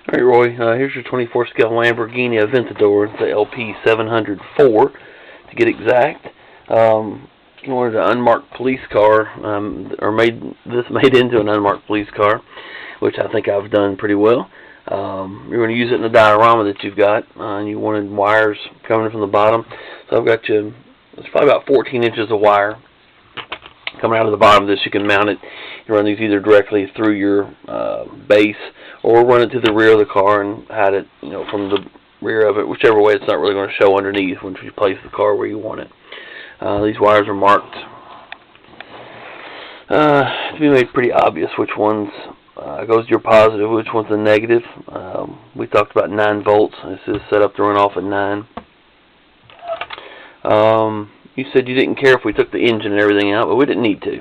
Alright, Roy, here's your 24 scale Lamborghini Aventador, the LP-700 4 to get exact. You wanted an unmarked police car, or made into an unmarked police car, which I think I've done pretty well. You're going to use it in the diorama that you've got, and you wanted wires coming from the bottom. So I've got you, it's probably about 14 inches of wire coming out of the bottom of this. You can mount it. You run these either directly through your base, or run it to the rear of the car and hide it, from the rear of it. Whichever way, it's not really going to show underneath once you place the car where you want it. These wires are marked to be made pretty obvious which ones goes to your positive, which one's the negative. We talked about 9 volts. This is set up to run off at 9. You said you didn't care if we took the engine and everything out, but we didn't need to.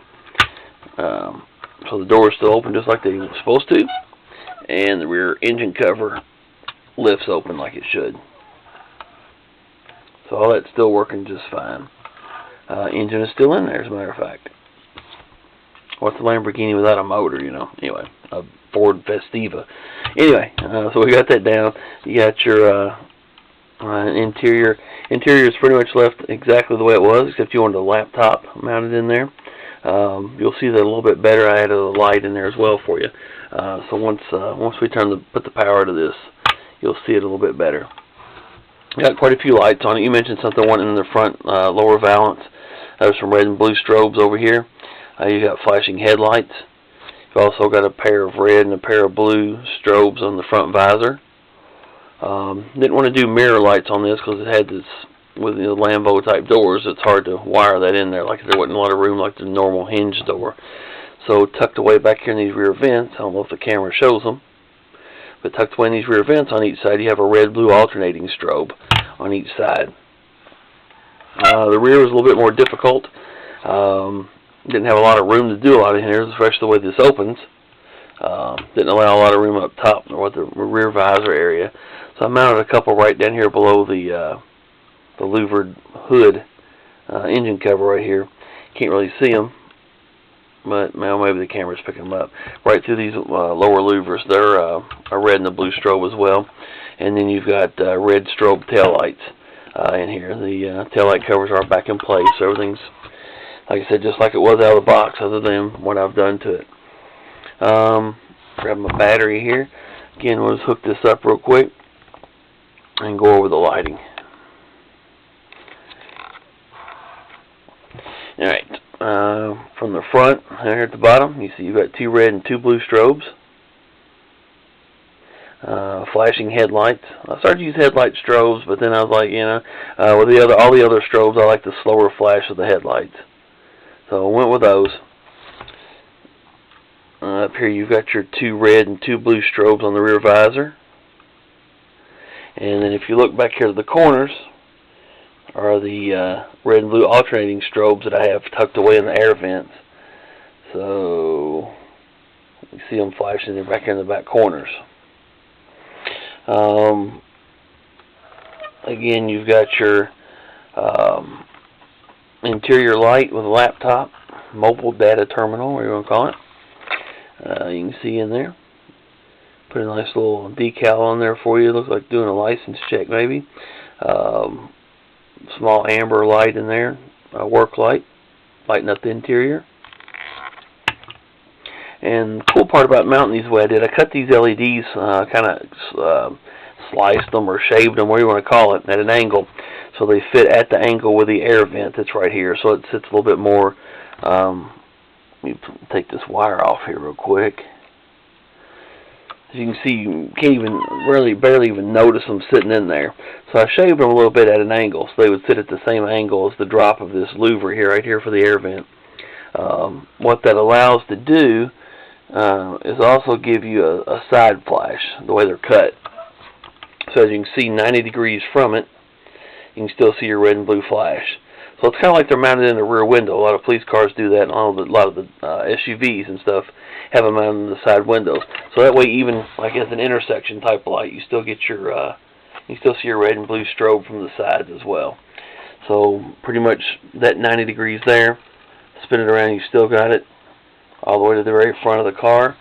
So the door is still open just like they were supposed to, and the rear engine cover lifts open like it should. So all that's still working just fine. Engine is still in there, as a matter of fact. What's a Lamborghini without a motor, Anyway, a Ford Festiva. Anyway, so we got that down. You got your interior. Interior is pretty much left exactly the way it was, except you wanted a laptop mounted in there. You'll see that a little bit better. I added a light in there as well for you. So once we put the power to this, you'll see it a little bit better. You got quite a few lights on it. You mentioned something wanting in the front lower valance. There's some red and blue strobes over here. You got flashing headlights. You've also got a pair of red and a pair of blue strobes on the front visor. Didn't want to do mirror lights on this because it had this, with the Lambo type doors, it's hard to wire that in there. Like there wasn't a lot of room like the normal hinge door. So tucked away back here in these rear vents, I don't know if the camera shows them, but tucked away in these rear vents on each side, you have a red-blue alternating strobe on each side. The rear was a little bit more difficult. Didn't have a lot of room to do a lot in here, especially the way this opens. Didn't allow a lot of room up top or the rear visor area. So I mounted a couple right down here below the louvered hood engine cover right here. Can't really see them, but maybe the camera's picking them up. Right through these lower louvers, they're a red and a blue strobe as well. And then you've got red strobe taillights in here. The taillight covers are back in place, so everything's, like I said, just like it was out of the box, other than what I've done to it. Grab my battery here. Again, we'll just hook this up real quick and go over the lighting. Alright, from the front, here at the bottom, you see you've got 2 red and 2 blue strobes. Flashing headlights. I started to use headlight strobes, but then I was like, with all the other strobes, I like the slower flash of the headlights. So I went with those. Up here you've got your 2 red and 2 blue strobes on the rear visor. And then if you look back here to the corners are the red and blue alternating strobes that I have tucked away in the air vents. So you see them flashing back here in the back corners. Again, you've got your interior light with a laptop, mobile data terminal, whatever you want to call it. You can see in there. Put a nice little decal on there for you. Looks like doing a license check maybe. Small amber light in there. A work light. Lighting up the interior. And the cool part about mounting these the way I did, I cut these LEDs, kind of sliced them or shaved them, whatever you want to call it, at an angle. So they fit at the angle with the air vent that's right here. So it sits a little bit more. Let me take this wire off here real quick. As you can see, you can't even barely even notice them sitting in there. So I shaved them a little bit at an angle, so they would sit at the same angle as the drop of this louver here, right here for the air vent. What that allows to do is also give you a side flash, the way they're cut. So as you can see, 90 degrees from it, you can still see your red and blue flash. So it's kind of like they're mounted in the rear window. A lot of police cars do that, and a lot of the SUVs and stuff have them mounted in the side windows. So that way, even like as an intersection type light, you still get your, you still see your red and blue strobe from the sides as well. So pretty much that 90 degrees there, spin it around, you still got it all the way to the very front of the car.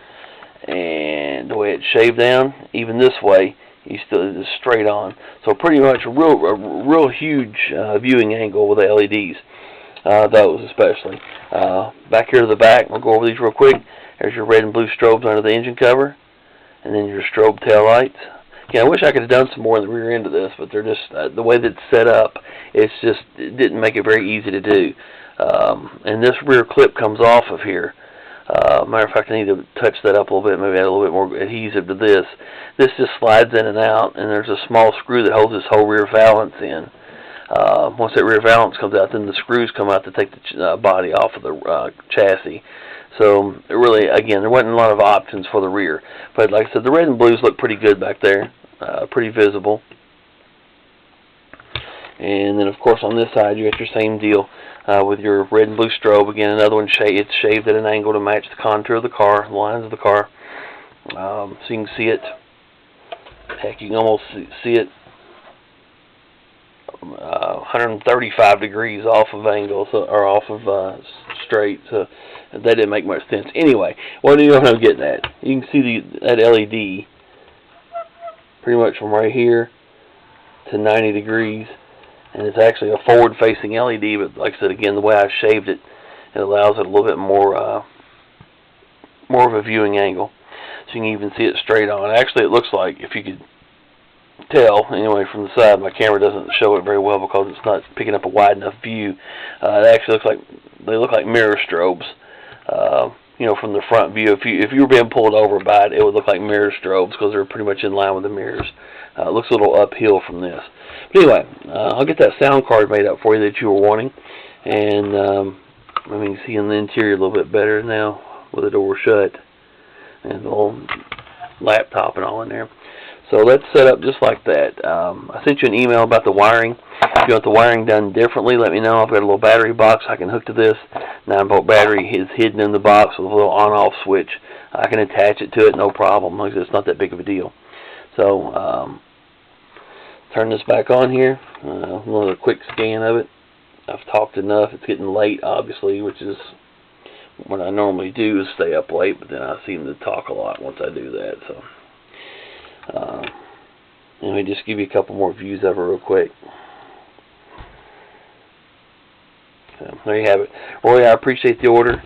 and the way it's shaved down, even this way, you still is straight on. So pretty much a real huge viewing angle with the LEDs. Those especially. Back here to the back, we'll go over these real quick. There's your red and blue strobes under the engine cover, and then your strobe tail lights. Again, I wish I could have done some more in the rear end of this, but they're just the way that it's set up. It didn't make it very easy to do. And this rear clip comes off of here. Matter of fact, I need to touch that up a little bit, maybe add a little bit more adhesive to this. This just slides in and out, and there's a small screw that holds this whole rear valance in. Once that rear valance comes out, then the screws come out to take the body off of the chassis. So really, again, there wasn't a lot of options for the rear. But like I said, the red and blues look pretty good back there, pretty visible. And then, of course, on this side, you got your same deal with your red and blue strobe. Again, another one, it's shaved at an angle to match the contour of the car, the lines of the car. So you can see it. Heck, you can almost see it 135 degrees off of angle, or off of straight. So that didn't make much sense. Anyway, what do you know what I'm getting at? You can see that LED pretty much from right here to 90 degrees. And it's actually a forward-facing LED, but like I said, again, the way I shaved it, it allows it a little bit more of a viewing angle. So you can even see it straight on. Actually, it looks like, if you could tell, anyway, from the side, my camera doesn't show it very well because it's not picking up a wide enough view. It actually looks like, they look like mirror strobes. You know, from the front view. If you were being pulled over by it, it would look like mirror strobes because they're pretty much in line with the mirrors. It looks a little uphill from this. But anyway, I'll get that sound card made up for you that you were wanting. And I mean, you can see in the interior a little bit better now with the door shut and the little laptop and all in there. So that's set up just like that. I sent you an email about the wiring. If you want the wiring done differently, let me know. I've got a little battery box I can hook to this. 9-volt battery is hidden in the box with a little on-off switch. I can attach it to it, no problem. Like I said, it's not that big of a deal. So, turn this back on here. Another quick scan of it. I've talked enough. It's getting late, obviously, which is what I normally do, is stay up late, but then I seem to talk a lot once I do that. So, let me just give you a couple more views of it real quick. So, there you have it. Roy, I appreciate the order.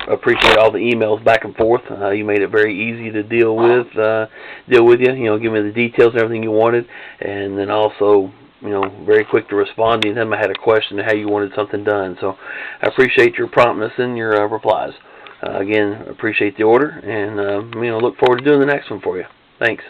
Appreciate all the emails back and forth. You made it very easy to deal with you. You know, give me the details and everything you wanted, and then also, you know, very quick to respond. Anytime I had a question how you wanted something done. So I appreciate your promptness and your replies. Again, appreciate the order, and you know, look forward to doing the next one for you. Thanks.